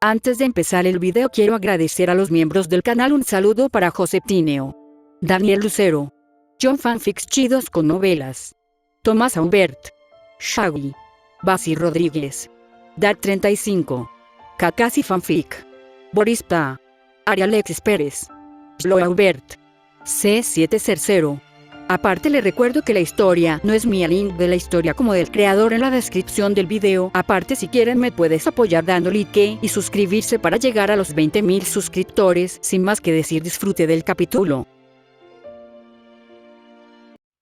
Antes de empezar el video quiero agradecer a los miembros del canal. Un saludo para José Tineo, Daniel Lucero, John Fanfics Chidos con Novelas, Tomás Aubert, Shaggy, Basi Rodríguez, Dad35, Kakasi Fanfic, Boris Pa, Arialexis Pérez, Slow Aubert, C700. Aparte le recuerdo que la historia no es mía, link de la historia como del creador en la descripción del video. Aparte, si quieren me puedes apoyar dando like y suscribirse para llegar a los 20.000 suscriptores. Sin más que decir, disfrute del capítulo.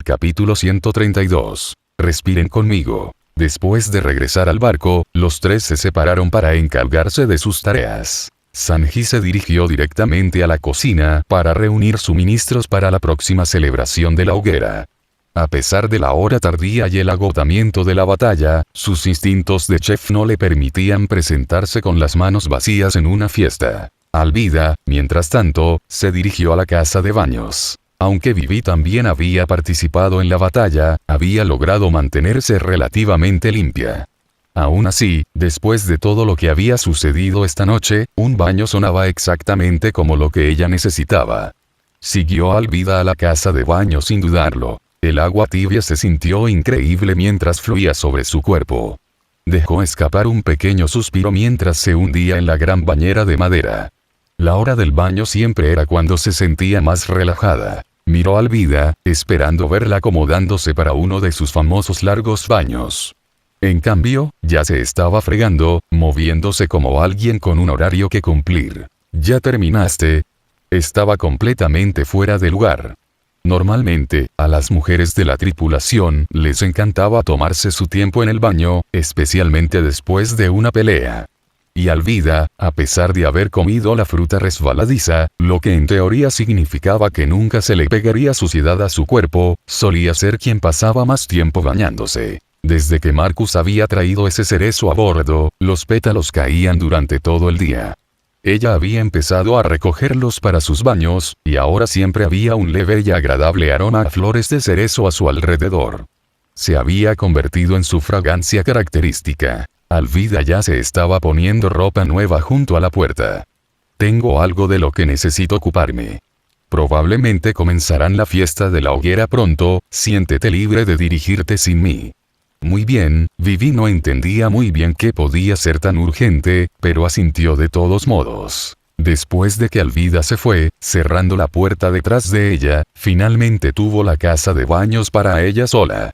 Capítulo 132. Respiren conmigo. Después de regresar al barco, los tres se separaron para encargarse de sus tareas. Sanji se dirigió directamente a la cocina para reunir suministros para la próxima celebración de la hoguera. A pesar de la hora tardía y el agotamiento de la batalla, sus instintos de chef no le permitían presentarse con las manos vacías en una fiesta. Alvida, mientras tanto, se dirigió a la casa de baños. Aunque Vivi también había participado en la batalla, había logrado mantenerse relativamente limpia. Aún así, después de todo lo que había sucedido esta noche, un baño sonaba exactamente como lo que ella necesitaba. Siguió a Alvida a la casa de baño sin dudarlo. El agua tibia se sintió increíble mientras fluía sobre su cuerpo. Dejó escapar un pequeño suspiro mientras se hundía en la gran bañera de madera. La hora del baño siempre era cuando se sentía más relajada. Miró a Alvida, esperando verla acomodándose para uno de sus famosos largos baños. En cambio, ya se estaba fregando, moviéndose como alguien con un horario que cumplir. ¿Ya terminaste? Estaba completamente fuera de lugar. Normalmente, a las mujeres de la tripulación les encantaba tomarse su tiempo en el baño, especialmente después de una pelea. Y Alvida, a pesar de haber comido la fruta resbaladiza, lo que en teoría significaba que nunca se le pegaría suciedad a su cuerpo, solía ser quien pasaba más tiempo bañándose. Desde que Marcus había traído ese cerezo a bordo, los pétalos caían durante todo el día. Ella había empezado a recogerlos para sus baños, y ahora siempre había un leve y agradable aroma a flores de cerezo a su alrededor. Se había convertido en su fragancia característica. Alvida ya se estaba poniendo ropa nueva junto a la puerta. Tengo algo de lo que necesito ocuparme. Probablemente comenzarán la fiesta de la hoguera pronto, siéntete libre de dirigirte sin mí. Muy bien, Vivi no entendía muy bien qué podía ser tan urgente, pero asintió de todos modos. Después de que Alvida se fue, cerrando la puerta detrás de ella, finalmente tuvo la casa de baños para ella sola.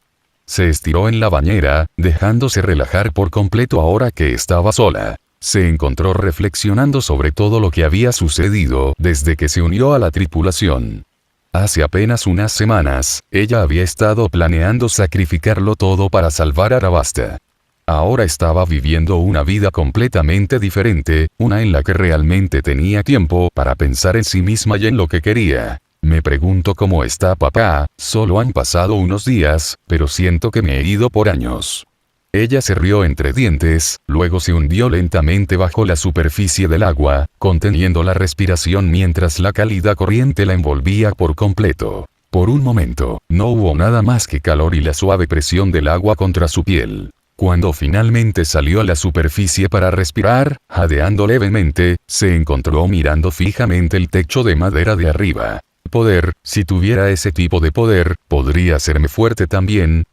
Se estiró en la bañera, dejándose relajar por completo ahora que estaba sola. Se encontró reflexionando sobre todo lo que había sucedido desde que se unió a la tripulación. Hace apenas unas semanas, ella había estado planeando sacrificarlo todo para salvar a Arabasta. Ahora estaba viviendo una vida completamente diferente, una en la que realmente tenía tiempo para pensar en sí misma y en lo que quería. Me pregunto cómo está papá, solo han pasado unos días, pero siento que me he ido por años. Ella se rió entre dientes, luego se hundió lentamente bajo la superficie del agua, conteniendo la respiración mientras la cálida corriente la envolvía por completo. Por un momento, no hubo nada más que calor y la suave presión del agua contra su piel. Cuando finalmente salió a la superficie para respirar, jadeando levemente, se encontró mirando fijamente el techo de madera de arriba. Poder, si tuviera ese tipo de poder, podría hacerme fuerte también.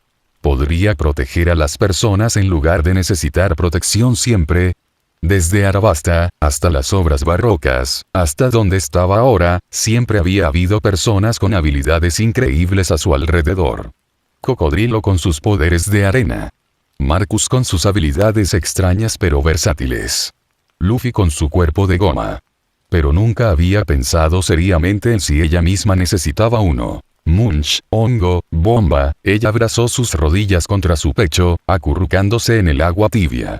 Podría proteger a las personas en lugar de necesitar protección siempre. Desde Arabasta, hasta las obras barrocas, hasta donde estaba ahora, siempre había habido personas con habilidades increíbles a su alrededor. Cocodrilo con sus poderes de arena. Marcus con sus habilidades extrañas pero versátiles. Luffy con su cuerpo de goma. Pero nunca había pensado seriamente en si ella misma necesitaba uno. Munch, hongo, bomba, ella abrazó sus rodillas contra su pecho, acurrucándose en el agua tibia.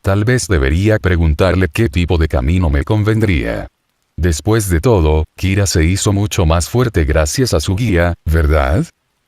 Tal vez debería preguntarle qué tipo de camino me convendría. Después de todo, Kira se hizo mucho más fuerte gracias a su guía, ¿verdad?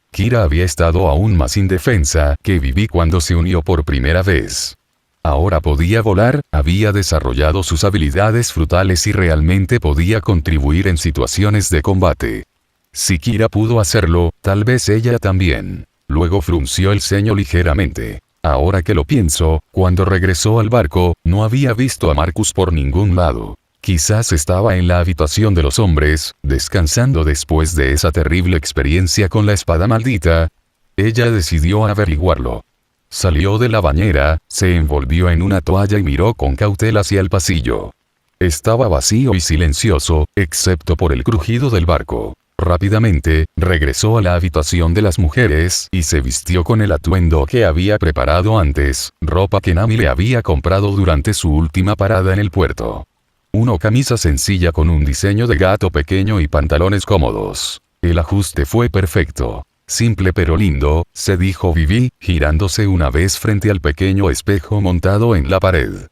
Kira había estado aún más indefensa que Vivi cuando se unió por primera vez. Ahora podía volar, había desarrollado sus habilidades frutales y realmente podía contribuir en situaciones de combate. Si Kira pudo hacerlo, tal vez ella también. Luego frunció el ceño ligeramente. Ahora que lo pienso, cuando regresó al barco, no había visto a Marcus por ningún lado. Quizás estaba en la habitación de los hombres, descansando después de esa terrible experiencia con la espada maldita. Ella decidió averiguarlo. Salió de la bañera, se envolvió en una toalla y miró con cautela hacia el pasillo. Estaba vacío y silencioso, excepto por el crujido del barco. Rápidamente, regresó a la habitación de las mujeres y se vistió con el atuendo que había preparado antes, ropa que Nami le había comprado durante su última parada en el puerto. Una camisa sencilla con un diseño de gato pequeño y pantalones cómodos. El ajuste fue perfecto. Simple pero lindo, se dijo Vivi, girándose una vez frente al pequeño espejo montado en la pared.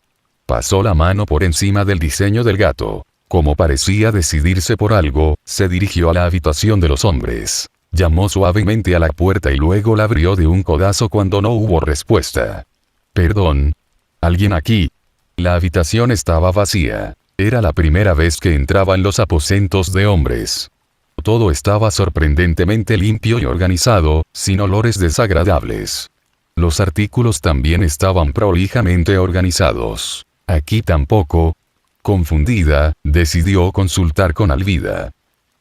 Pasó la mano por encima del diseño del gato. Como parecía decidirse por algo, se dirigió a la habitación de los hombres. Llamó suavemente a la puerta y luego la abrió de un codazo cuando no hubo respuesta. «Perdón. ¿Alguien aquí?» La habitación estaba vacía. Era la primera vez que entraba en los aposentos de hombres. Todo estaba sorprendentemente limpio y organizado, sin olores desagradables. Los artículos también estaban prolijamente organizados. Aquí tampoco. Confundida, decidió consultar con Alvida.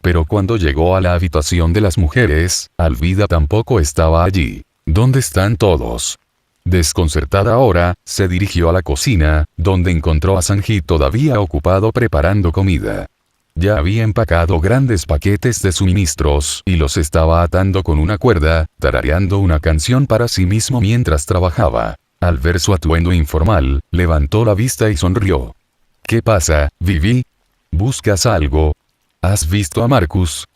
Pero cuando llegó a la habitación de las mujeres, Alvida tampoco estaba allí. ¿Dónde están todos? Desconcertada ahora, se dirigió a la cocina, donde encontró a Sanji todavía ocupado preparando comida. Ya había empacado grandes paquetes de suministros y los estaba atando con una cuerda, tarareando una canción para sí mismo mientras trabajaba. Al ver su atuendo informal, levantó la vista y sonrió. «¿Qué pasa, Vivi? ¿Buscas algo? ¿Has visto a Marcus?»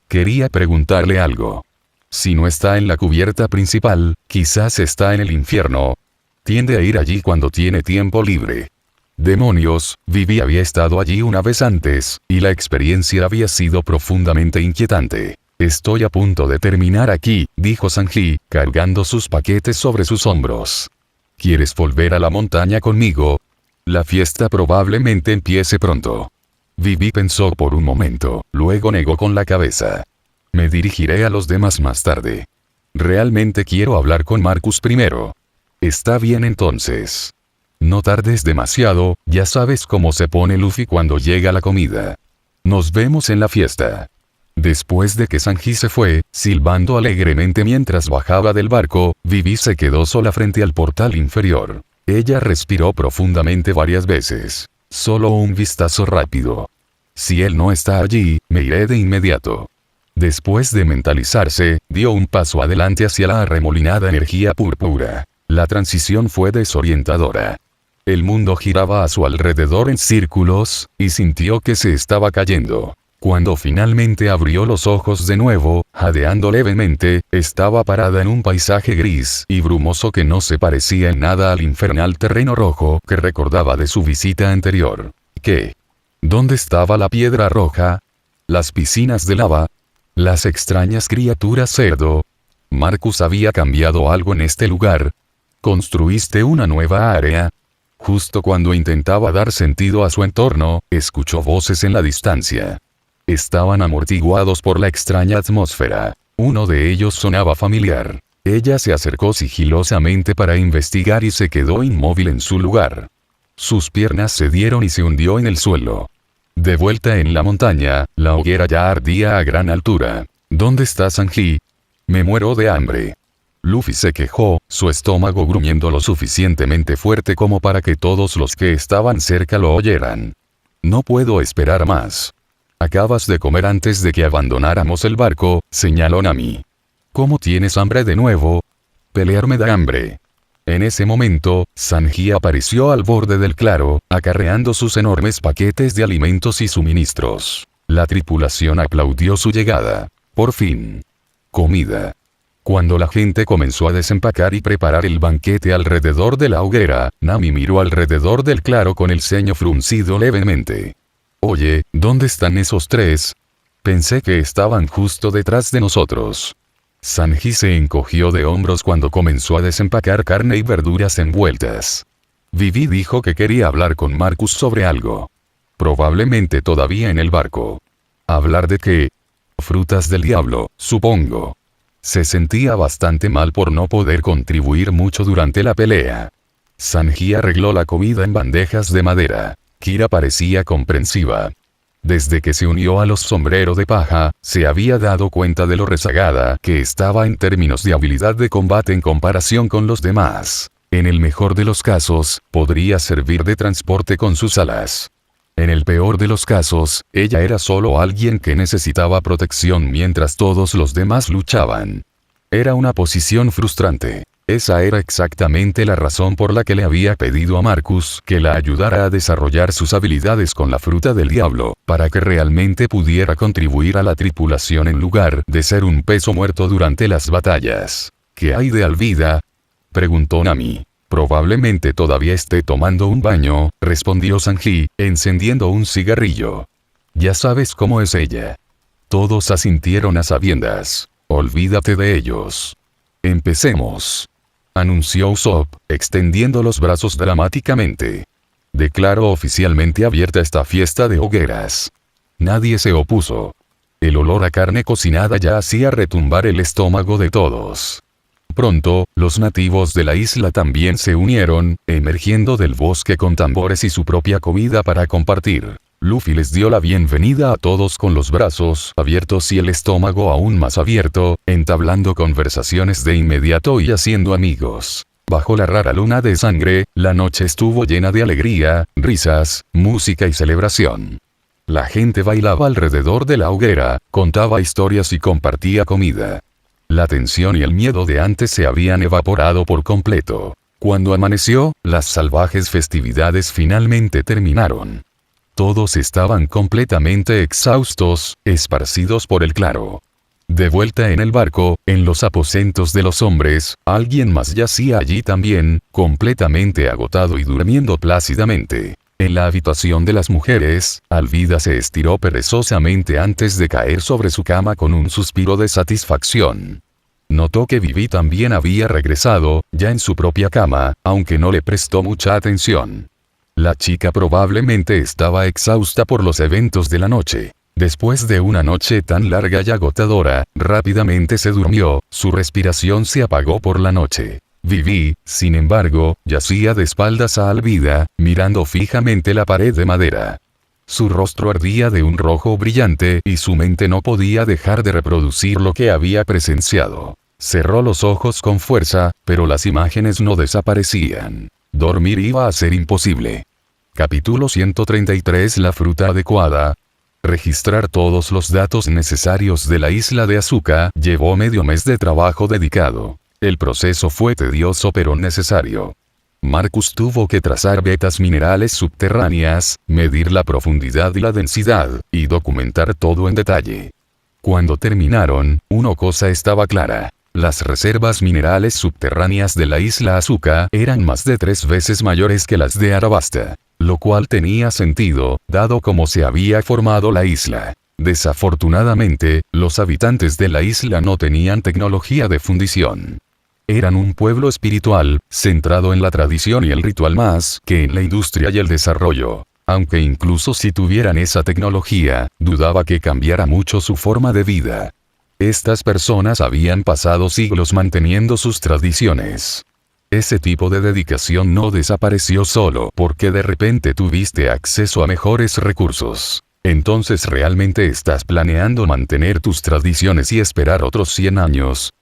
Quería preguntarle algo. Si no está en la cubierta principal, quizás está en el infierno. Tiende a ir allí cuando tiene tiempo libre. Demonios, Vivi había estado allí una vez antes, y la experiencia había sido profundamente inquietante. «Estoy a punto de terminar aquí», dijo Sanji, cargando sus paquetes sobre sus hombros. «¿Quieres volver a la montaña conmigo? La fiesta probablemente empiece pronto». Vivi pensó por un momento, luego negó con la cabeza. «Me dirigiré a los demás más tarde. Realmente quiero hablar con Marcus primero». «Está bien entonces. No tardes demasiado, ya sabes cómo se pone Luffy cuando llega la comida. Nos vemos en la fiesta». Después de que Sanji se fue, silbando alegremente mientras bajaba del barco, Vivi se quedó sola frente al portal inferior. Ella respiró profundamente varias veces. Solo un vistazo rápido. «Si él no está allí, me iré de inmediato». Después de mentalizarse, dio un paso adelante hacia la arremolinada energía púrpura. La transición fue desorientadora. El mundo giraba a su alrededor en círculos, y sintió que se estaba cayendo. Cuando finalmente abrió los ojos de nuevo, jadeando levemente, estaba parada en un paisaje gris y brumoso que no se parecía en nada al infernal terreno rojo que recordaba de su visita anterior. ¿Qué? ¿Dónde estaba la piedra roja? ¿Las piscinas de lava? ¿Las extrañas criaturas cerdo? Marcus había cambiado algo en este lugar. ¿Construiste una nueva área? Justo cuando intentaba dar sentido a su entorno, escuchó voces en la distancia. Estaban amortiguados por la extraña atmósfera. Uno de ellos sonaba familiar. Ella se acercó sigilosamente para investigar y se quedó inmóvil en su lugar. Sus piernas cedieron y se hundió en el suelo. De vuelta en la montaña, la hoguera ya ardía a gran altura. ¿Dónde está Sanji? Me muero de hambre. Luffy se quejó, su estómago gruñendo lo suficientemente fuerte como para que todos los que estaban cerca lo oyeran. No puedo esperar más. Acabas de comer antes de que abandonáramos el barco, señaló Nami. ¿Cómo tienes hambre de nuevo? Pelear me da hambre. En ese momento, Sanji apareció al borde del claro, acarreando sus enormes paquetes de alimentos y suministros. La tripulación aplaudió su llegada. Por fin. Comida. Cuando la gente comenzó a desempacar y preparar el banquete alrededor de la hoguera, Nami miró alrededor del claro con el ceño fruncido levemente. Oye, ¿dónde están esos tres? Pensé que estaban justo detrás de nosotros. Sanji se encogió de hombros cuando comenzó a desempacar carne y verduras envueltas. Vivi dijo que quería hablar con Marcus sobre algo. Probablemente todavía en el barco. ¿Hablar de qué? Frutas del diablo, supongo. Se sentía bastante mal por no poder contribuir mucho durante la pelea. Sanji arregló la comida en bandejas de madera. Kira parecía comprensiva. Desde que se unió a los sombreros de paja, se había dado cuenta de lo rezagada que estaba en términos de habilidad de combate en comparación con los demás. En el mejor de los casos, podría servir de transporte con sus alas. En el peor de los casos, ella era solo alguien que necesitaba protección mientras todos los demás luchaban. Era una posición frustrante. Esa era exactamente la razón por la que le había pedido a Marcus que la ayudara a desarrollar sus habilidades con la fruta del diablo, para que realmente pudiera contribuir a la tripulación en lugar de ser un peso muerto durante las batallas. ¿Qué hay de Alvida?, preguntó Nami. Probablemente todavía esté tomando un baño, respondió Sanji, encendiendo un cigarrillo. Ya sabes cómo es ella. Todos asintieron a sabiendas. Olvídate de ellos. Empecemos, anunció Usopp, extendiendo los brazos dramáticamente. Declaro oficialmente abierta esta fiesta de hogueras. Nadie se opuso. El olor a carne cocinada ya hacía retumbar el estómago de todos. Pronto, los nativos de la isla también se unieron, emergiendo del bosque con tambores y su propia comida para compartir. Luffy les dio la bienvenida a todos con los brazos abiertos y el estómago aún más abierto, entablando conversaciones de inmediato y haciendo amigos. Bajo la rara luna de sangre, la noche estuvo llena de alegría, risas, música y celebración. La gente bailaba alrededor de la hoguera, contaba historias y compartía comida. La tensión y el miedo de antes se habían evaporado por completo. Cuando amaneció, las salvajes festividades finalmente terminaron. Todos estaban completamente exhaustos, esparcidos por el claro. De vuelta en el barco, en los aposentos de los hombres, alguien más yacía allí también, completamente agotado y durmiendo plácidamente. En la habitación de las mujeres, Alvida se estiró perezosamente antes de caer sobre su cama con un suspiro de satisfacción. Notó que Vivi también había regresado, ya en su propia cama, aunque no le prestó mucha atención. La chica probablemente estaba exhausta por los eventos de la noche. Después de una noche tan larga y agotadora, rápidamente se durmió, su respiración se apagó por la noche. Vivi, sin embargo, yacía de espaldas a Alvida, mirando fijamente la pared de madera. Su rostro ardía de un rojo brillante y su mente no podía dejar de reproducir lo que había presenciado. Cerró los ojos con fuerza, pero las imágenes no desaparecían. Dormir iba a ser imposible. Capítulo 133. La fruta adecuada. Registrar todos los datos necesarios de la isla de Asuka llevó medio mes de trabajo dedicado. El proceso fue tedioso pero necesario. Marcus tuvo que trazar vetas minerales subterráneas, medir la profundidad y la densidad, y documentar todo en detalle. Cuando terminaron, una cosa estaba clara. Las reservas minerales subterráneas de la isla Asuka eran más de 3 veces mayores que las de Arabasta, lo cual tenía sentido, dado cómo se había formado la isla. Desafortunadamente, los habitantes de la isla no tenían tecnología de fundición. Eran un pueblo espiritual, centrado en la tradición y el ritual más que en la industria y el desarrollo. Aunque incluso si tuvieran esa tecnología, dudaba que cambiara mucho su forma de vida. Estas personas habían pasado siglos manteniendo sus tradiciones. Ese tipo de dedicación no desapareció solo porque de repente tuviste acceso a mejores recursos. Entonces ¿realmente estás planeando mantener tus tradiciones y esperar otros 100 años?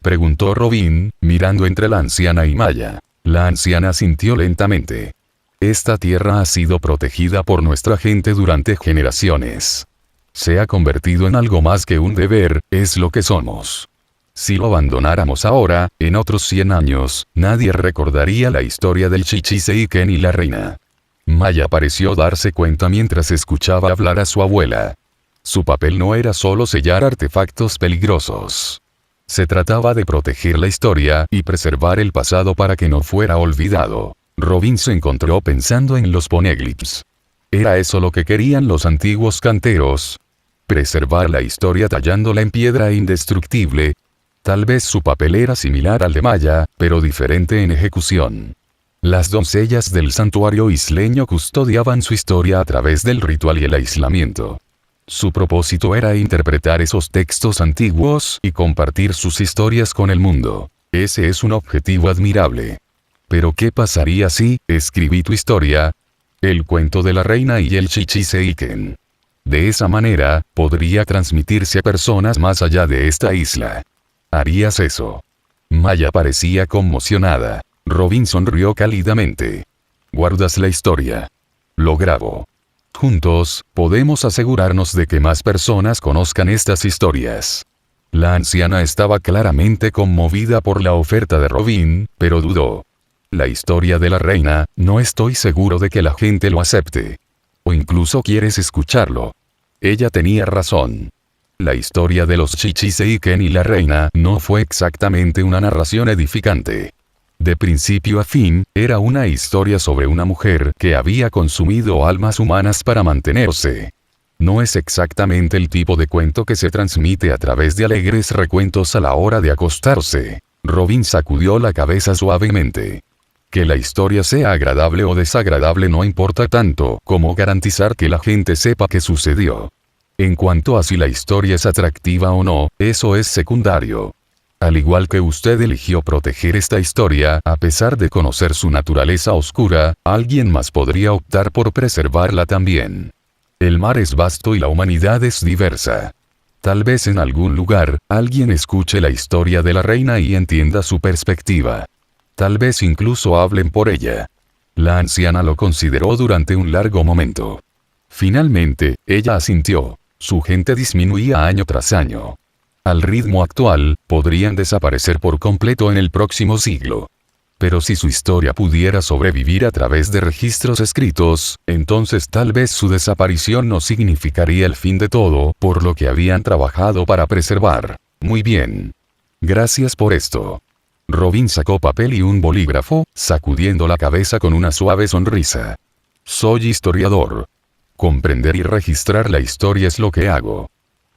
Preguntó Robin, mirando entre la anciana y Maya. La anciana sintió lentamente. Esta tierra ha sido protegida por nuestra gente durante generaciones. Se ha convertido en algo más que un deber, es lo que somos. Si lo abandonáramos ahora, en otros 100 años, nadie recordaría la historia del Chichiseiken y la reina. Maya pareció darse cuenta mientras escuchaba hablar a su abuela. Su papel no era solo sellar artefactos peligrosos. Se trataba de proteger la historia y preservar el pasado para que no fuera olvidado. Robin se encontró pensando en los poneglyphs. ¿Era eso lo que querían los antiguos canteros? ¿Preservar la historia tallándola en piedra indestructible? Tal vez su papel era similar al de Maya, pero diferente en ejecución. Las doncellas del santuario isleño custodiaban su historia a través del ritual y el aislamiento. Su propósito era interpretar esos textos antiguos y compartir sus historias con el mundo. Ese es un objetivo admirable. Pero ¿qué pasaría si escribí tu historia? El cuento de la reina y el Chichiseiken. De esa manera, podría transmitirse a personas más allá de esta isla. ¿Harías eso? Maya parecía conmocionada. Robin sonrió cálidamente. ¿Guardas la historia? Lo grabo. Juntos, podemos asegurarnos de que más personas conozcan estas historias. La anciana estaba claramente conmovida por la oferta de Robin, pero dudó. La historia de la reina, no estoy seguro de que la gente lo acepte. O incluso quieres escucharlo. Ella tenía razón. La historia de los Chichiseiken y la reina no fue exactamente una narración edificante. De principio a fin, era una historia sobre una mujer que había consumido almas humanas para mantenerse. No es exactamente el tipo de cuento que se transmite a través de alegres recuentos a la hora de acostarse. Robin sacudió la cabeza suavemente. Que la historia sea agradable o desagradable no importa tanto como garantizar que la gente sepa qué sucedió. En cuanto a si la historia es atractiva o no, eso es secundario. Al igual que usted eligió proteger esta historia, a pesar de conocer su naturaleza oscura, alguien más podría optar por preservarla también. El mar es vasto y la humanidad es diversa. Tal vez en algún lugar, alguien escuche la historia de la reina y entienda su perspectiva. Tal vez incluso hablen por ella. La anciana lo consideró durante un largo momento. Finalmente, ella asintió. Su gente disminuía año tras año. Al ritmo actual, podrían desaparecer por completo en el próximo siglo. Pero si su historia pudiera sobrevivir a través de registros escritos, entonces tal vez su desaparición no significaría el fin de todo, por lo que habían trabajado para preservar. Muy bien. Gracias por esto. Robin sacó papel y un bolígrafo, sacudiendo la cabeza con una suave sonrisa. Soy historiador. Comprender y registrar la historia es lo que hago.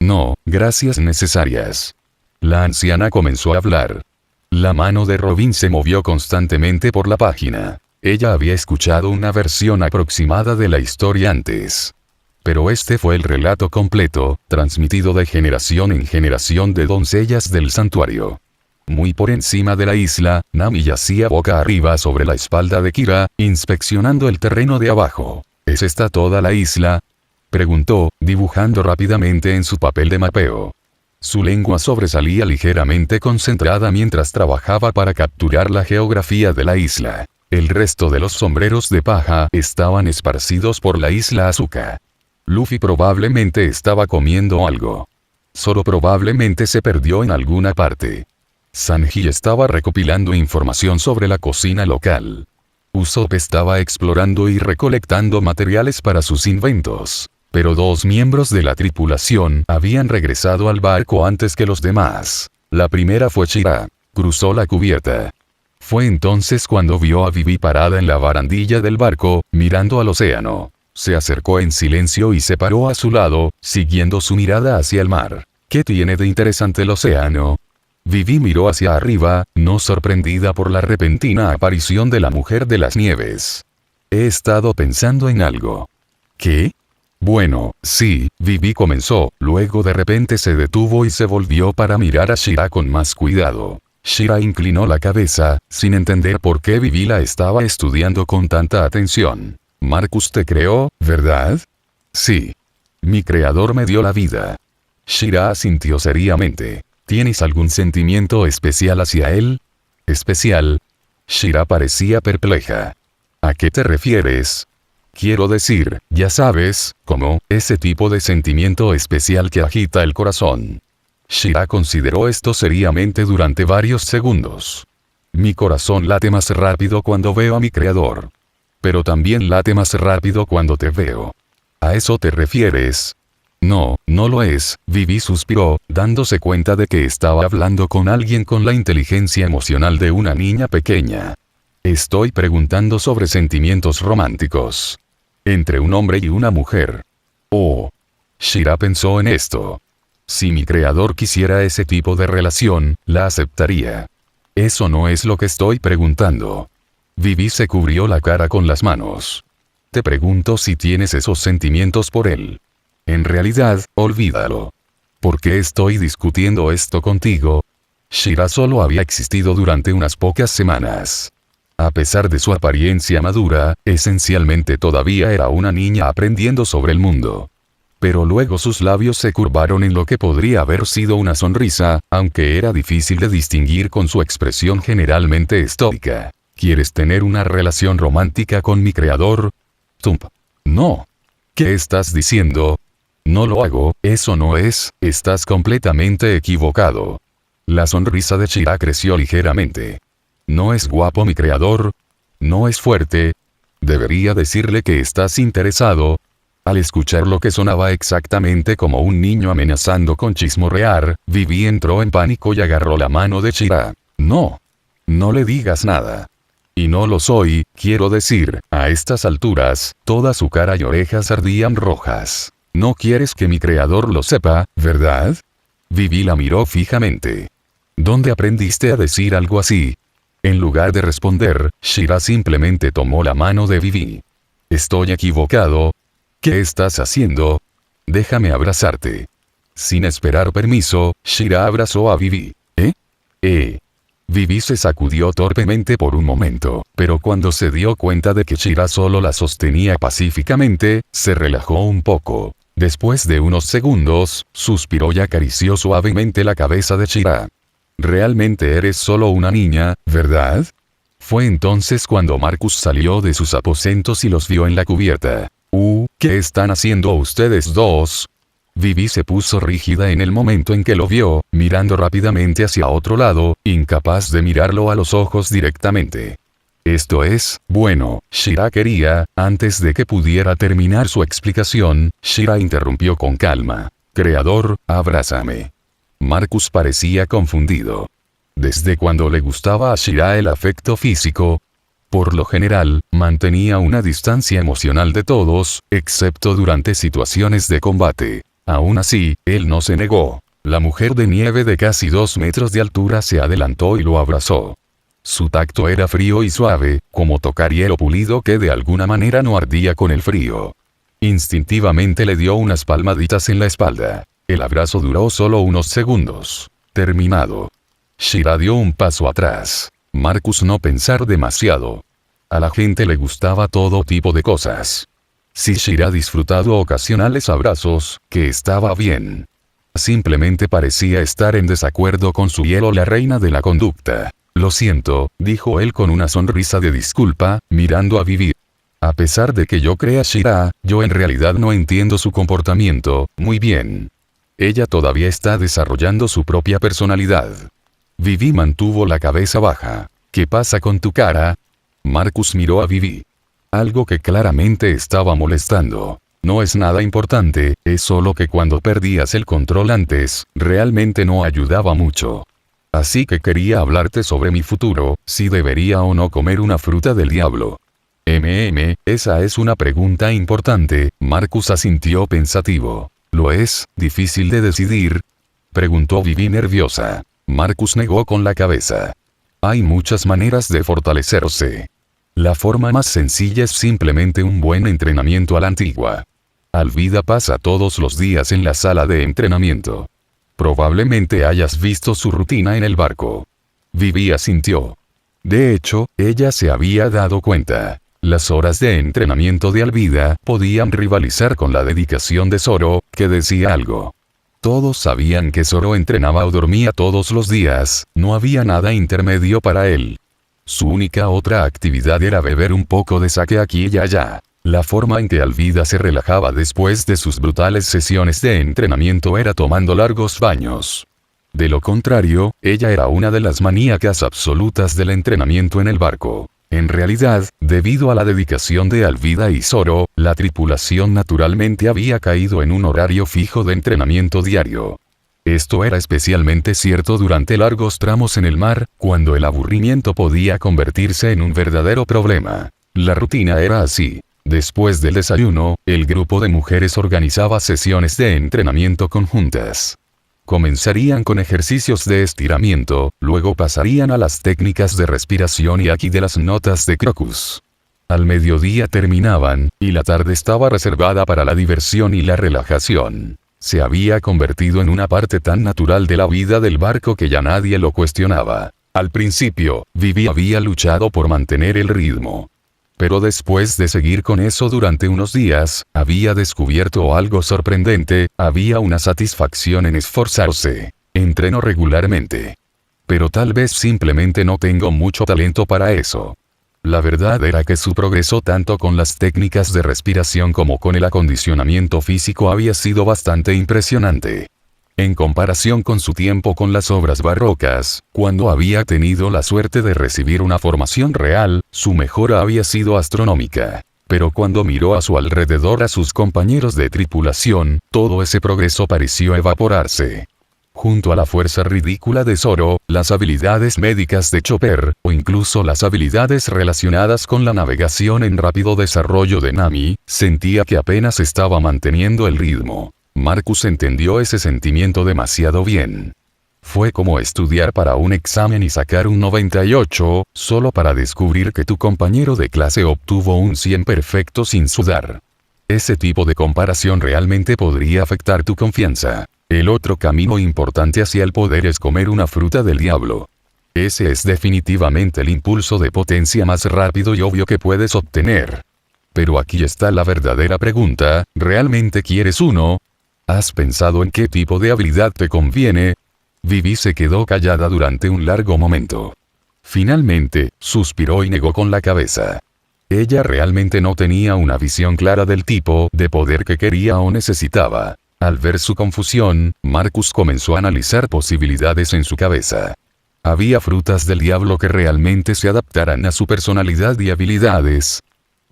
No, gracias necesarias. La anciana comenzó a hablar. La mano de Robin se movió constantemente por la página. Ella había escuchado una versión aproximada de la historia antes. Pero este fue el relato completo, transmitido de generación en generación de doncellas del santuario. Muy por encima de la isla, Nami yacía boca arriba sobre la espalda de Kira, inspeccionando el terreno de abajo. ¿Es esta toda la isla? Preguntó, dibujando rápidamente en su papel de mapeo. Su lengua sobresalía ligeramente concentrada mientras trabajaba para capturar la geografía de la isla. El resto de los sombreros de paja estaban esparcidos por la isla Asuka. Luffy probablemente estaba comiendo algo. Solo probablemente se perdió en alguna parte. Sanji estaba recopilando información sobre la cocina local. Usopp estaba explorando y recolectando materiales para sus inventos. Pero dos miembros de la tripulación habían regresado al barco antes que los demás. La primera fue Shira. Cruzó la cubierta. Fue entonces cuando vio a Vivi parada en la barandilla del barco, mirando al océano. Se acercó en silencio y se paró a su lado, siguiendo su mirada hacia el mar. ¿Qué tiene de interesante el océano? Vivi miró hacia arriba, no sorprendida por la repentina aparición de la mujer de las nieves. He estado pensando en algo. ¿Qué? Bueno, sí, Vivi comenzó, luego de repente se detuvo y se volvió para mirar a Shira con más cuidado. Shira inclinó la cabeza, sin entender por qué Vivi la estaba estudiando con tanta atención. Marcus te creó, ¿verdad? Sí. Mi creador me dio la vida. Shira asintió seriamente. ¿Tienes algún sentimiento especial hacia él? ¿Especial? Shira parecía perpleja. ¿A qué te refieres? Quiero decir, ya sabes, como, ese tipo de sentimiento especial que agita el corazón. Shira consideró esto seriamente durante varios segundos. Mi corazón late más rápido cuando veo a mi creador. Pero también late más rápido cuando te veo. ¿A eso te refieres? No, no lo es, Vivi suspiró, dándose cuenta de que estaba hablando con alguien con la inteligencia emocional de una niña pequeña. Estoy preguntando sobre sentimientos románticos. Entre un hombre y una mujer. Oh. Shira pensó en esto. Si mi creador quisiera ese tipo de relación, la aceptaría. Eso no es lo que estoy preguntando. Vivi se cubrió la cara con las manos. Te pregunto si tienes esos sentimientos por él. En realidad, olvídalo. ¿Por qué estoy discutiendo esto contigo? Shira solo había existido durante unas pocas semanas. A pesar de su apariencia madura, esencialmente todavía era una niña aprendiendo sobre el mundo. Pero luego sus labios se curvaron en lo que podría haber sido una sonrisa, aunque era difícil de distinguir con su expresión generalmente estoica. ¿Quieres tener una relación romántica con mi creador? Tump. No. ¿Qué estás diciendo? No lo hago, eso no es, estás completamente equivocado. La sonrisa de Shira creció ligeramente. ¿No es guapo mi creador? ¿No es fuerte? Debería decirle que estás interesado. Al escuchar lo que sonaba exactamente como un niño amenazando con chismorrear, Vivi entró en pánico y agarró la mano de Shira. No. No le digas nada. Y no lo soy, quiero decir, a estas alturas, toda su cara y orejas ardían rojas. No quieres que mi creador lo sepa, ¿verdad? Vivi la miró fijamente. ¿Dónde aprendiste a decir algo así? En lugar de responder, Shira simplemente tomó la mano de Vivi. ¿Estoy equivocado? ¿Qué estás haciendo? Déjame abrazarte. Sin esperar permiso, Shira abrazó a Vivi. Vivi se sacudió torpemente por un momento, pero cuando se dio cuenta de que Shira solo la sostenía pacíficamente, se relajó un poco. Después de unos segundos, suspiró y acarició suavemente la cabeza de Shira. Realmente eres solo una niña, ¿verdad? Fue entonces cuando Marcus salió de sus aposentos y los vio en la cubierta. ¿Qué están haciendo ustedes dos? Vivi se puso rígida en el momento en que lo vio, mirando rápidamente hacia otro lado, incapaz de mirarlo a los ojos directamente. Esto es, bueno, Shira quería, antes de que pudiera terminar su explicación, Shira interrumpió con calma. Creador, abrázame. Marcus parecía confundido. ¿Desde cuando le gustaba a Shira el afecto físico? Por lo general, mantenía una distancia emocional de todos, excepto durante situaciones de combate. Aún así, él no se negó. La mujer de nieve de casi 2 metros de altura se adelantó y lo abrazó. Su tacto era frío y suave, como tocar hielo pulido que de alguna manera no ardía con el frío. Instintivamente le dio unas palmaditas en la espalda. El abrazo duró solo unos segundos. Terminado. Shira dio un paso atrás. Marcus no pensar demasiado. A la gente le gustaba todo tipo de cosas. Si Shira disfrutado ocasionales abrazos, que estaba bien. Simplemente parecía estar en desacuerdo con su hielo, la reina de la conducta. Lo siento, dijo él con una sonrisa de disculpa, mirando a Vivi. A pesar de que yo crea Shira, yo en realidad no entiendo su comportamiento, muy bien. Ella todavía está desarrollando su propia personalidad. Vivi mantuvo la cabeza baja. ¿Qué pasa con tu cara? Marcus miró a Vivi. Algo que claramente estaba molestando. No es nada importante, es solo que cuando perdías el control antes, realmente no ayudaba mucho. Así que quería hablarte sobre mi futuro, si debería o no comer una fruta del diablo. Esa es una pregunta importante, Marcus asintió pensativo. ¿Lo es, difícil de decidir? Preguntó Vivi nerviosa. Marcus negó con la cabeza. Hay muchas maneras de fortalecerse. La forma más sencilla es simplemente un buen entrenamiento a la antigua. Alvida pasa todos los días en la sala de entrenamiento. Probablemente hayas visto su rutina en el barco. Vivi asintió. De hecho, ella se había dado cuenta. Las horas de entrenamiento de Alvida podían rivalizar con la dedicación de Zoro, que decía algo. Todos sabían que Zoro entrenaba o dormía todos los días, no había nada intermedio para él. Su única otra actividad era beber un poco de sake aquí y allá. La forma en que Alvida se relajaba después de sus brutales sesiones de entrenamiento era tomando largos baños. De lo contrario, ella era una de las maníacas absolutas del entrenamiento en el barco. En realidad, debido a la dedicación de Alvida y Zoro, la tripulación naturalmente había caído en un horario fijo de entrenamiento diario. Esto era especialmente cierto durante largos tramos en el mar, cuando el aburrimiento podía convertirse en un verdadero problema. La rutina era así. Después del desayuno, el grupo de mujeres organizaba sesiones de entrenamiento conjuntas. Comenzarían con ejercicios de estiramiento, luego pasarían a las técnicas de respiración y haki de las notas de Crocus. Al mediodía terminaban, y la tarde estaba reservada para la diversión y la relajación. Se había convertido en una parte tan natural de la vida del barco que ya nadie lo cuestionaba. Al principio, Vivi había luchado por mantener el ritmo. Pero después de seguir con eso durante unos días, había descubierto algo sorprendente, había una satisfacción en esforzarse. Entreno regularmente. Pero tal vez simplemente no tengo mucho talento para eso. La verdad era que su progreso tanto con las técnicas de respiración como con el acondicionamiento físico había sido bastante impresionante. En comparación con su tiempo con las obras barrocas, cuando había tenido la suerte de recibir una formación real, su mejora había sido astronómica. Pero cuando miró a su alrededor a sus compañeros de tripulación, todo ese progreso pareció evaporarse. Junto a la fuerza ridícula de Zoro, las habilidades médicas de Chopper, o incluso las habilidades relacionadas con la navegación en rápido desarrollo de Nami, sentía que apenas estaba manteniendo el ritmo. Marcus entendió ese sentimiento demasiado bien. Fue como estudiar para un examen y sacar un 98, solo para descubrir que tu compañero de clase obtuvo un 100 perfecto sin sudar. Ese tipo de comparación realmente podría afectar tu confianza. El otro camino importante hacia el poder es comer una fruta del diablo. Ese es definitivamente el impulso de potencia más rápido y obvio que puedes obtener. Pero aquí está la verdadera pregunta, ¿realmente quieres uno? ¿Has pensado en qué tipo de habilidad te conviene? Vivi se quedó callada durante un largo momento. Finalmente, suspiró y negó con la cabeza. Ella realmente no tenía una visión clara del tipo de poder que quería o necesitaba. Al ver su confusión, Marcus comenzó a analizar posibilidades en su cabeza. ¿Había frutas del diablo que realmente se adaptaran a su personalidad y habilidades?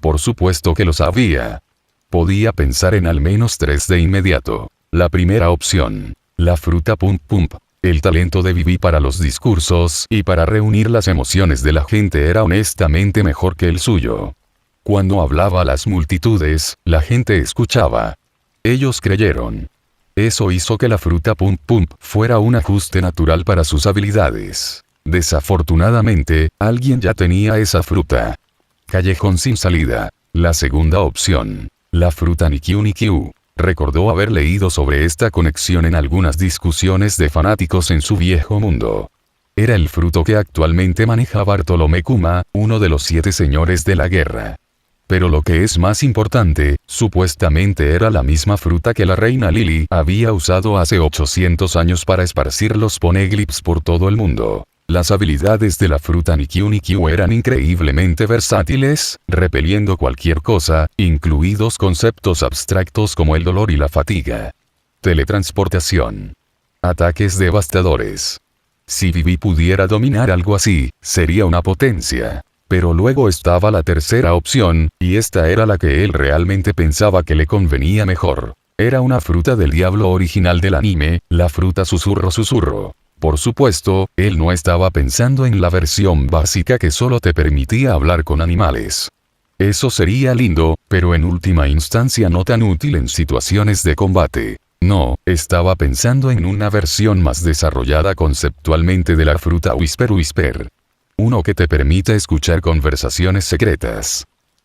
Por supuesto que los había. Podía pensar en al menos 3 de inmediato. La primera opción. La fruta Pump Pump. El talento de Vivi para los discursos y para reunir las emociones de la gente era honestamente mejor que el suyo. Cuando hablaba a las multitudes, la gente escuchaba. Ellos creyeron. Eso hizo que la fruta Pump Pump fuera un ajuste natural para sus habilidades. Desafortunadamente, alguien ya tenía esa fruta. Callejón sin salida. La segunda opción. La fruta Nikyu Nikyu. Recordó haber leído sobre esta conexión en algunas discusiones de fanáticos en su viejo mundo. Era el fruto que actualmente maneja Bartolomé Kuma, uno de los 7 señores de la guerra. Pero lo que es más importante, supuestamente era la misma fruta que la reina Lily había usado hace 800 años para esparcir los poneglyphs por todo el mundo. Las habilidades de la fruta Nikyu Nikyu eran increíblemente versátiles, repeliendo cualquier cosa, incluidos conceptos abstractos como el dolor y la fatiga. Teletransportación. Ataques devastadores. Si Vivi pudiera dominar algo así, sería una potencia. Pero luego estaba la tercera opción, y esta era la que él realmente pensaba que le convenía mejor. Era una fruta del diablo original del anime, la fruta susurro susurro. Por supuesto, él no estaba pensando en la versión básica que solo te permitía hablar con animales. Eso sería lindo, pero en última instancia no tan útil en situaciones de combate. No, estaba pensando en una versión más desarrollada conceptualmente de la fruta Whisper Whisper. Uno que te permita escuchar conversaciones secretas.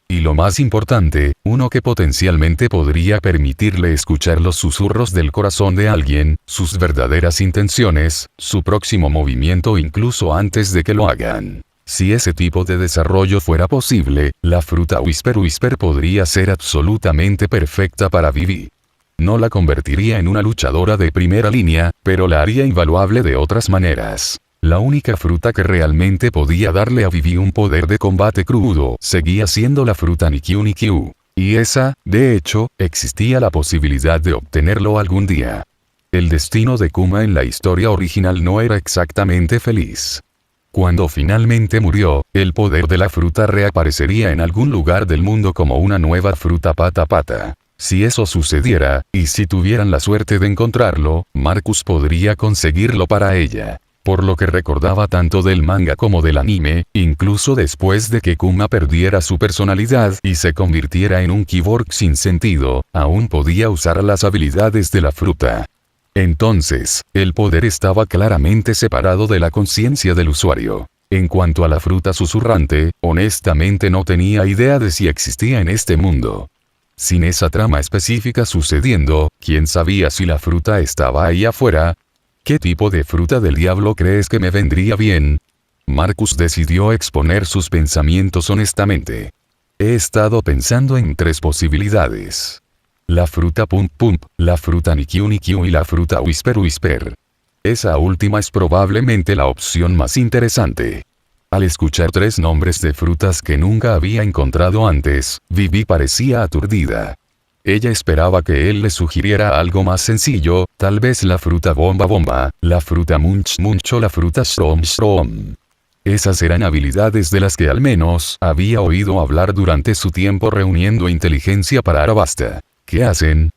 Y lo más importante, uno que potencialmente podría permitirle escuchar los susurros del corazón de alguien, sus verdaderas intenciones, su próximo movimiento incluso antes de que lo hagan. Si ese tipo de desarrollo fuera posible, la fruta Whisper Whisper podría ser absolutamente perfecta para Vivi. No la convertiría en una luchadora de primera línea, pero la haría invaluable de otras maneras. La única fruta que realmente podía darle a Vivi un poder de combate crudo seguía siendo la fruta Nikyu Nikyu. Y esa, de hecho, existía la posibilidad de obtenerlo algún día. El destino de Kuma en la historia original no era exactamente feliz. Cuando finalmente murió, el poder de la fruta reaparecería en algún lugar del mundo como una nueva fruta pata pata. Si eso sucediera, y si tuvieran la suerte de encontrarlo, Marcus podría conseguirlo para ella. Por lo que recordaba tanto del manga como del anime, incluso después de que Kuma perdiera su personalidad y se convirtiera en un cyborg sin sentido, aún podía usar las habilidades de la fruta. Entonces, el poder estaba claramente separado de la conciencia del usuario. En cuanto a la fruta susurrante, honestamente no tenía idea de si existía en este mundo. Sin esa trama específica sucediendo, ¿quién sabía si la fruta estaba ahí afuera? ¿Qué tipo de fruta del diablo crees que me vendría bien? Marcus decidió exponer sus pensamientos honestamente. He estado pensando en 3 posibilidades. La fruta Pump Pump, la fruta Nikyu Nikyu y la fruta Whisper Whisper. Esa última es probablemente la opción más interesante. Al escuchar 3 nombres de frutas que nunca había encontrado antes, Vivi parecía aturdida. Ella esperaba que él le sugiriera algo más sencillo, tal vez la fruta Bomba Bomba, la fruta Munch Munch o la fruta Shrom Shrom. Esas eran habilidades de las que al menos había oído hablar durante su tiempo reuniendo inteligencia para Arabasta. ¿Qué hacen?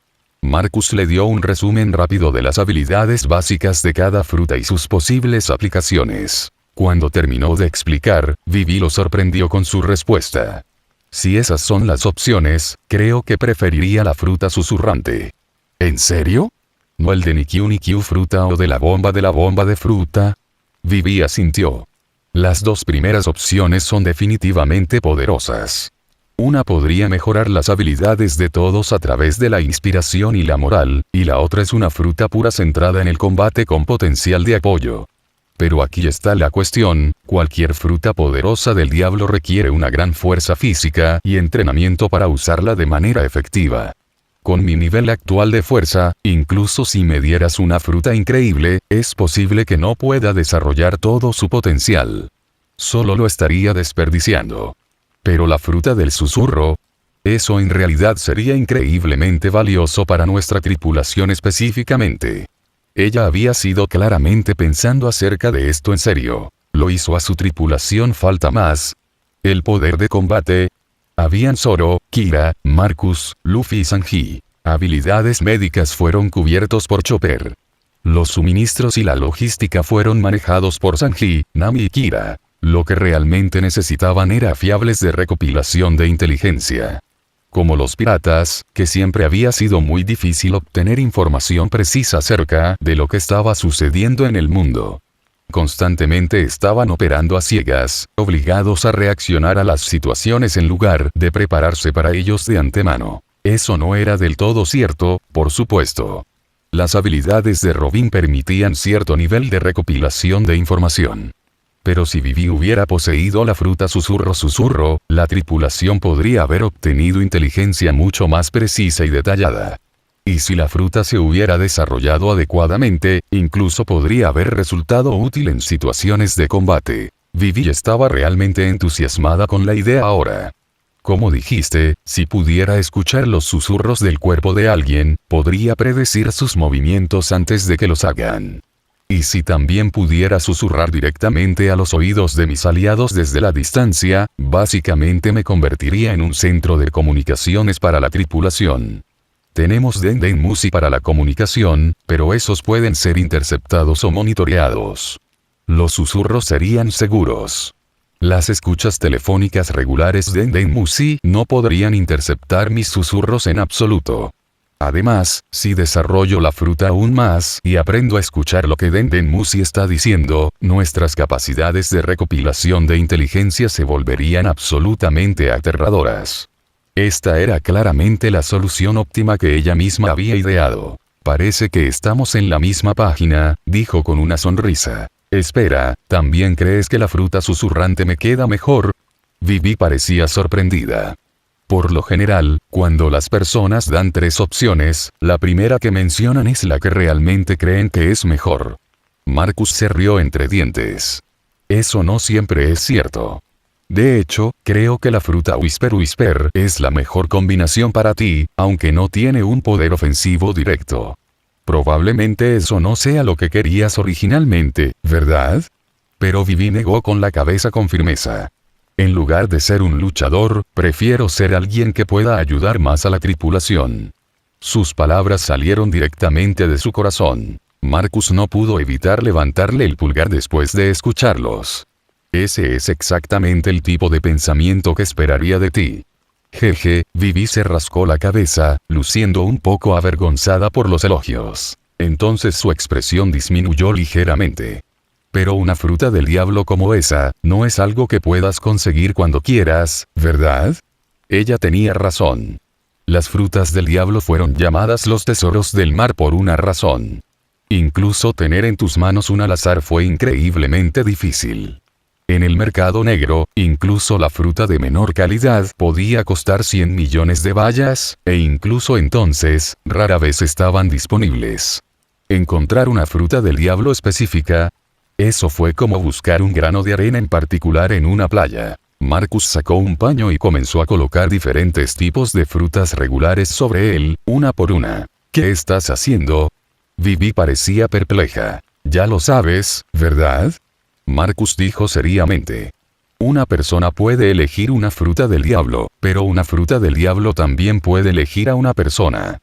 Marcus le dio un resumen rápido de las habilidades básicas de cada fruta y sus posibles aplicaciones. Cuando terminó de explicar, Vivi lo sorprendió con su respuesta. Si esas son las opciones, creo que preferiría la fruta susurrante. ¿En serio? ¿No el de Nikyu Nikyu fruta o de la bomba de fruta? Vivi asintió. Las 2 primeras opciones son definitivamente poderosas. Una podría mejorar las habilidades de todos a través de la inspiración y la moral, y la otra es una fruta pura centrada en el combate con potencial de apoyo. Pero aquí está la cuestión, cualquier fruta poderosa del diablo requiere una gran fuerza física y entrenamiento para usarla de manera efectiva. Con mi nivel actual de fuerza, incluso si me dieras una fruta increíble, es posible que no pueda desarrollar todo su potencial. Solo lo estaría desperdiciando. Pero la fruta del susurro, eso en realidad sería increíblemente valioso para nuestra tripulación específicamente. Ella había sido claramente pensando acerca de esto en serio. Lo hizo a su tripulación falta más. El poder de combate. Habían Zoro, Kira, Marcus, Luffy y Sanji. Habilidades médicas fueron cubiertos por Chopper. Los suministros y la logística fueron manejados por Sanji, Nami y Kira. Lo que realmente necesitaban era fiables de recopilación de inteligencia. Como los piratas, que siempre había sido muy difícil obtener información precisa acerca de lo que estaba sucediendo en el mundo. Constantemente estaban operando a ciegas, obligados a reaccionar a las situaciones en lugar de prepararse para ellos de antemano. Eso no era del todo cierto, por supuesto. Las habilidades de Robin permitían cierto nivel de recopilación de información. Pero si Vivi hubiera poseído la fruta susurro, la tripulación podría haber obtenido inteligencia mucho más precisa y detallada. Y si la fruta se hubiera desarrollado adecuadamente, incluso podría haber resultado útil en situaciones de combate. Vivi estaba realmente entusiasmada con la idea ahora. Como dijiste, si pudiera escuchar los susurros del cuerpo de alguien, podría predecir sus movimientos antes de que los hagan. Y si también pudiera susurrar directamente a los oídos de mis aliados desde la distancia, básicamente me convertiría en un centro de comunicaciones para la tripulación. Tenemos Dendenmusi para la comunicación, pero esos pueden ser interceptados o monitoreados. Los susurros serían seguros. Las escuchas telefónicas regulares de Dendenmusi no podrían interceptar mis susurros en absoluto. Además, si desarrollo la fruta aún más y aprendo a escuchar lo que Dendenmusi está diciendo, nuestras capacidades de recopilación de inteligencia se volverían absolutamente aterradoras. Esta era claramente la solución óptima que ella misma había ideado. Parece que estamos en la misma página, dijo con una sonrisa. Espera, ¿también crees que la fruta susurrante me queda mejor? Vivi parecía sorprendida. Por lo general, cuando las personas dan 3 opciones, la primera que mencionan es la que realmente creen que es mejor. Marcus se rió entre dientes. Eso no siempre es cierto. De hecho, creo que la fruta Whisper Whisper es la mejor combinación para ti, aunque no tiene un poder ofensivo directo. Probablemente eso no sea lo que querías originalmente, ¿verdad? Pero Vivi negó con la cabeza con firmeza. En lugar de ser un luchador, prefiero ser alguien que pueda ayudar más a la tripulación. Sus palabras salieron directamente de su corazón. Marcus no pudo evitar levantarle el pulgar después de escucharlos. Ese es exactamente el tipo de pensamiento que esperaría de ti. Jeje, Vivi se rascó la cabeza, luciendo un poco avergonzada por los elogios. Entonces su expresión disminuyó ligeramente. Pero una fruta del diablo como esa, no es algo que puedas conseguir cuando quieras, ¿verdad? Ella tenía razón. Las frutas del diablo fueron llamadas los tesoros del mar por una razón. Incluso tener en tus manos un al-azar fue increíblemente difícil. En el mercado negro, incluso la fruta de menor calidad podía costar 100 millones de bayas, e incluso entonces, rara vez estaban disponibles. Encontrar una fruta del diablo específica, eso fue como buscar un grano de arena en particular en una playa. Marcus sacó un paño y comenzó a colocar diferentes tipos de frutas regulares sobre él, una por una. ¿Qué estás haciendo? Vivi parecía perpleja. Ya lo sabes, ¿verdad? Marcus dijo seriamente. Una persona puede elegir una fruta del diablo, pero una fruta del diablo también puede elegir a una persona.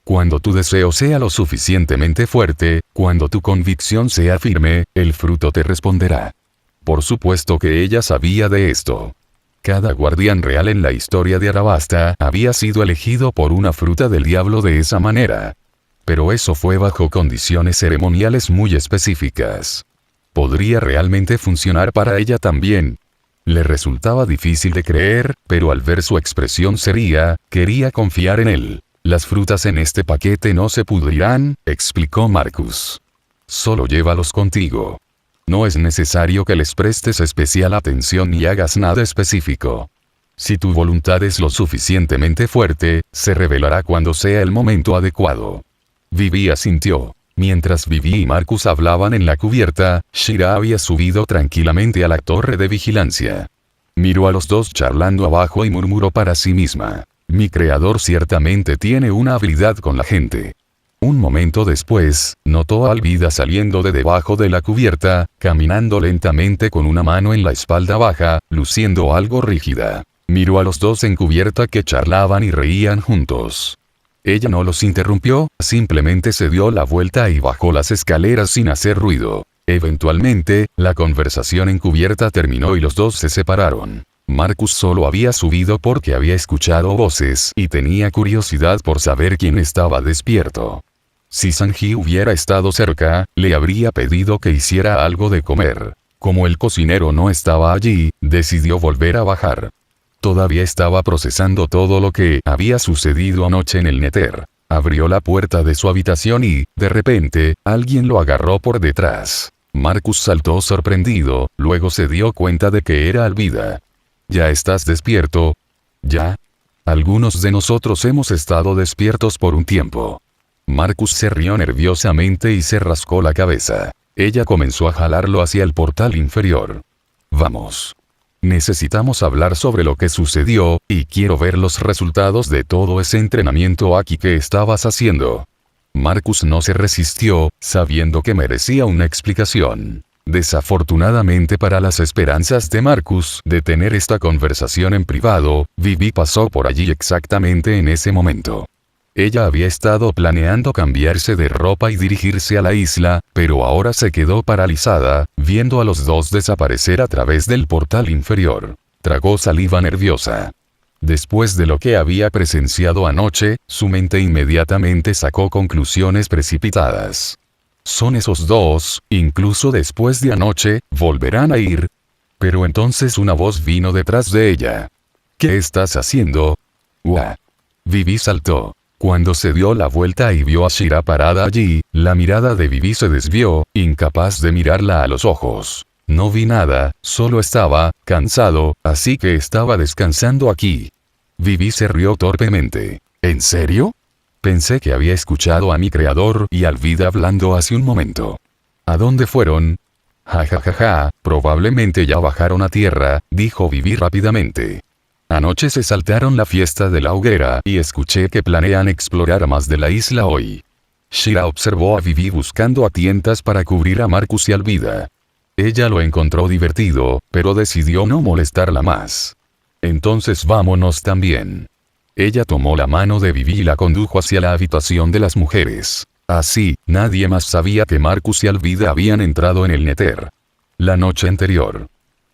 Cuando tu deseo sea lo suficientemente fuerte, cuando tu convicción sea firme, el fruto te responderá. Por supuesto que ella sabía de esto. Cada guardián real en la historia de Arabasta había sido elegido por una fruta del diablo de esa manera. Pero eso fue bajo condiciones ceremoniales muy específicas. ¿Podría realmente funcionar para ella también? Le resultaba difícil de creer, pero al ver su expresión seria, quería confiar en él. Las frutas en este paquete no se pudrirán, explicó Marcus. Solo llévalos contigo. No es necesario que les prestes especial atención ni hagas nada específico. Si tu voluntad es lo suficientemente fuerte, se revelará cuando sea el momento adecuado. Vivi asintió. Mientras Vivi y Marcus hablaban en la cubierta, Shira había subido tranquilamente a la torre de vigilancia. Miró a los dos charlando abajo y murmuró para sí misma. Mi creador ciertamente tiene una habilidad con la gente. Un momento después, notó a Alvida saliendo de debajo de la cubierta, caminando lentamente con una mano en la espalda baja, luciendo algo rígida. Miró a los dos en cubierta que charlaban y reían juntos. Ella no los interrumpió, simplemente se dio la vuelta y bajó las escaleras sin hacer ruido. Eventualmente, la conversación en cubierta terminó y los dos se separaron. Marcus solo había subido porque había escuchado voces y tenía curiosidad por saber quién estaba despierto. Si Sanji hubiera estado cerca, le habría pedido que hiciera algo de comer. Como el cocinero no estaba allí, decidió volver a bajar. Todavía estaba procesando todo lo que había sucedido anoche en el Nether. Abrió la puerta de su habitación y, de repente, alguien lo agarró por detrás. Marcus saltó sorprendido, luego se dio cuenta de que era Alvida. ¿Ya estás despierto? ¿Ya? Algunos de nosotros hemos estado despiertos por un tiempo. Marcus se rió nerviosamente y se rascó la cabeza. Ella comenzó a jalarlo hacia el portal inferior. Vamos. Necesitamos hablar sobre lo que sucedió, y quiero ver los resultados de todo ese entrenamiento aquí que estabas haciendo. Marcus no se resistió, sabiendo que merecía una explicación. Desafortunadamente para las esperanzas de Marcus de tener esta conversación en privado, Vivi pasó por allí exactamente en ese momento. Ella había estado planeando cambiarse de ropa y dirigirse a la isla, pero ahora se quedó paralizada, viendo a los dos desaparecer a través del portal inferior. Tragó saliva nerviosa. Después de lo que había presenciado anoche, su mente inmediatamente sacó conclusiones precipitadas. Son esos dos, incluso después de anoche, volverán a ir. Pero entonces una voz vino detrás de ella. ¿Qué estás haciendo? ¡Uah! Vivi saltó. Cuando se dio la vuelta y vio a Shira parada allí, la mirada de Vivi se desvió, incapaz de mirarla a los ojos. No vi nada, solo estaba cansado, así que estaba descansando aquí. Vivi se rió torpemente. ¿En serio? Pensé que había escuchado a mi creador y Alvida hablando hace un momento. ¿A dónde fueron? Ja ja ja ja, probablemente ya bajaron a tierra, dijo Vivi rápidamente. Anoche se saltaron la fiesta de la hoguera y escuché que planean explorar más de la isla hoy. Shira observó a Vivi buscando a tientas para cubrir a Marcus y Alvida. Ella lo encontró divertido, pero decidió no molestarla más. Entonces vámonos también. Ella tomó la mano de Vivi y la condujo hacia la habitación de las mujeres. Así, nadie más sabía que Marcus y Alvida habían entrado en el Nether. La noche anterior.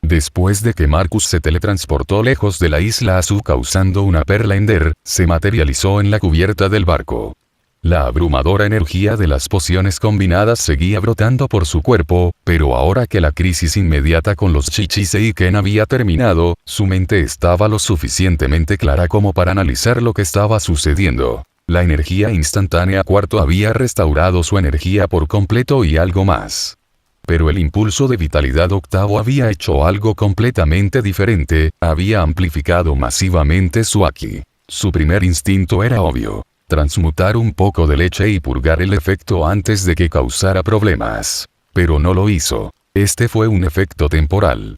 Después de que Marcus se teletransportó lejos de la isla Azuka usando una perla Ender, se materializó en la cubierta del barco. La abrumadora energía de las pociones combinadas seguía brotando por su cuerpo, pero ahora que la crisis inmediata con los Shichiseiken había terminado, su mente estaba lo suficientemente clara como para analizar lo que estaba sucediendo. La energía instantánea cuarto había restaurado su energía por completo y algo más. Pero el impulso de vitalidad octavo había hecho algo completamente diferente, había amplificado masivamente su Aki. Su primer instinto era obvio. Transmutar un poco de leche y purgar el efecto antes de que causara problemas. Pero no lo hizo. Este fue un efecto temporal.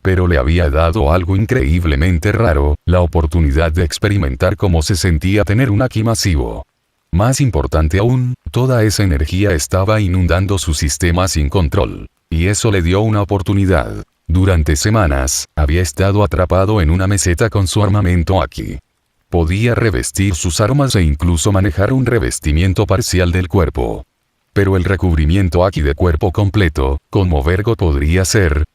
Pero le había dado algo increíblemente raro, la oportunidad de experimentar cómo se sentía tener un Aki masivo. Más importante aún, toda esa energía estaba inundando su sistema sin control. Y eso le dio una oportunidad. Durante semanas, había estado atrapado en una meseta con su armamento Aki. Podía revestir sus armas e incluso manejar un revestimiento parcial del cuerpo. Pero el recubrimiento Aki de cuerpo completo, como Vergo podría ser,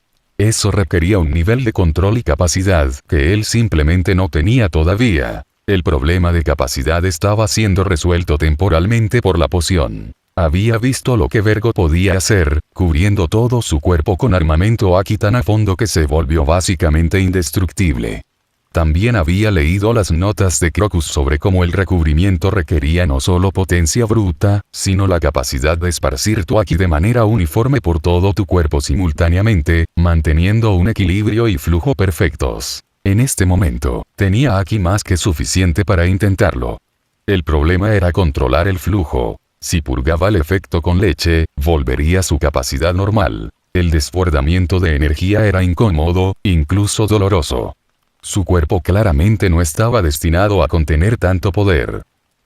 eso requería un nivel de control y capacidad que él simplemente no tenía todavía. El problema de capacidad estaba siendo resuelto temporalmente por la poción. Había visto lo que Vergo podía hacer, cubriendo todo su cuerpo con armamento Aki tan a fondo que se volvió básicamente indestructible. También había leído las notas de Crocus sobre cómo el recubrimiento requería no solo potencia bruta, sino la capacidad de esparcir tu Aki de manera uniforme por todo tu cuerpo simultáneamente, manteniendo un equilibrio y flujo perfectos. En este momento, tenía Aki más que suficiente para intentarlo. El problema era controlar el flujo. Si purgaba el efecto con leche, volvería a su capacidad normal. El desbordamiento de energía era incómodo, incluso doloroso. Su cuerpo claramente no estaba destinado a contener tanto poder.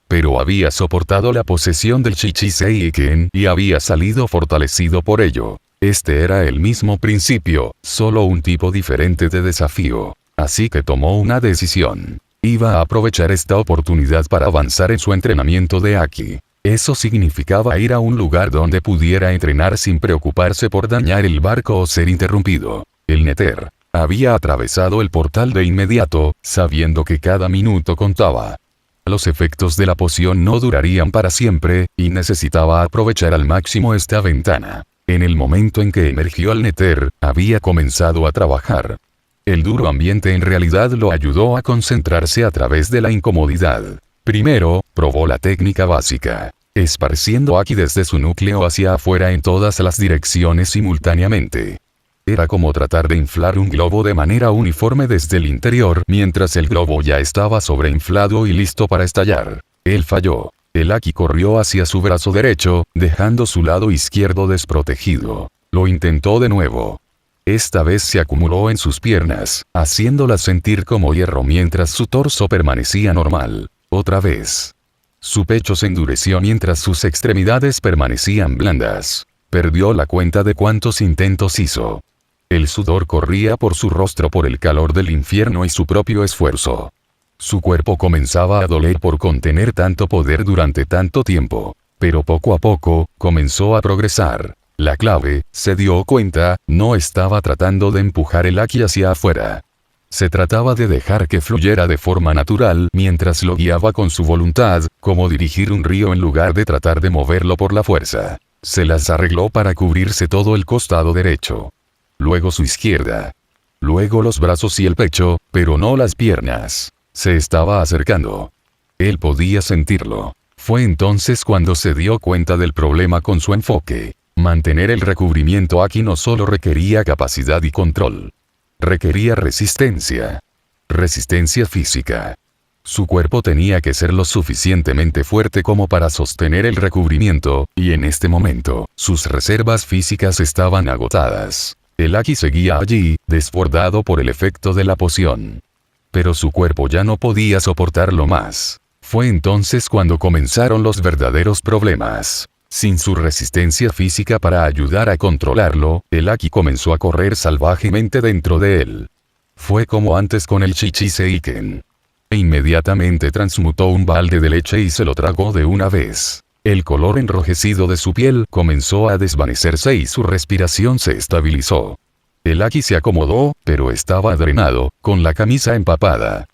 Pero había soportado la posesión del Shichiseiken y había salido fortalecido por ello. Este era el mismo principio, solo un tipo diferente de desafío. Así que tomó una decisión. Iba a aprovechar esta oportunidad para avanzar en su entrenamiento de Aki. Eso significaba ir a un lugar donde pudiera entrenar sin preocuparse por dañar el barco o ser interrumpido. El Nether. Había atravesado el portal de inmediato, sabiendo que cada minuto contaba. Los efectos de la poción no durarían para siempre, y necesitaba aprovechar al máximo esta ventana. En el momento en que emergió al Nether, había comenzado a trabajar. El duro ambiente en realidad lo ayudó a concentrarse a través de la incomodidad. Primero, probó la técnica básica, esparciendo Aki desde su núcleo hacia afuera en todas las direcciones simultáneamente. Era como tratar de inflar un globo de manera uniforme desde el interior mientras el globo ya estaba sobreinflado y listo para estallar. Él falló. El Aki corrió hacia su brazo derecho, dejando su lado izquierdo desprotegido. Lo intentó de nuevo. Esta vez se acumuló en sus piernas, haciéndolas sentir como hierro mientras su torso permanecía normal. Otra vez. Su pecho se endureció mientras sus extremidades permanecían blandas. Perdió la cuenta de cuántos intentos hizo. El sudor corría por su rostro por el calor del infierno y su propio esfuerzo. Su cuerpo comenzaba a doler por contener tanto poder durante tanto tiempo. Pero poco a poco, comenzó a progresar. La clave, se dio cuenta, no estaba tratando de empujar el Aki hacia afuera. Se trataba de dejar que fluyera de forma natural mientras lo guiaba con su voluntad, como dirigir un río en lugar de tratar de moverlo por la fuerza. Se las arregló para cubrirse todo el costado derecho. Luego su izquierda. Luego los brazos y el pecho, pero no las piernas. Se estaba acercando. Él podía sentirlo. Fue entonces cuando se dio cuenta del problema con su enfoque. Mantener el recubrimiento Aki no solo requería capacidad y control. Requería resistencia. Resistencia física. Su cuerpo tenía que ser lo suficientemente fuerte como para sostener el recubrimiento, y en este momento, sus reservas físicas estaban agotadas. El Aki seguía allí, desbordado por el efecto de la poción. Pero su cuerpo ya no podía soportarlo más. Fue entonces cuando comenzaron los verdaderos problemas. Sin su resistencia física para ayudar a controlarlo, el Aki comenzó a correr salvajemente dentro de él. Fue como antes con el Shichiseiken. Inmediatamente transmutó un balde de leche y se lo tragó de una vez. El color enrojecido de su piel comenzó a desvanecerse y su respiración se estabilizó. El Aki se acomodó, pero estaba drenado, con la camisa empapada.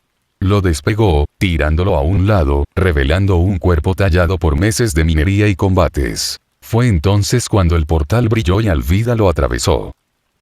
Lo despegó, tirándolo a un lado, revelando un cuerpo tallado por meses de minería y combates. Fue entonces cuando el portal brilló y Alvida lo atravesó.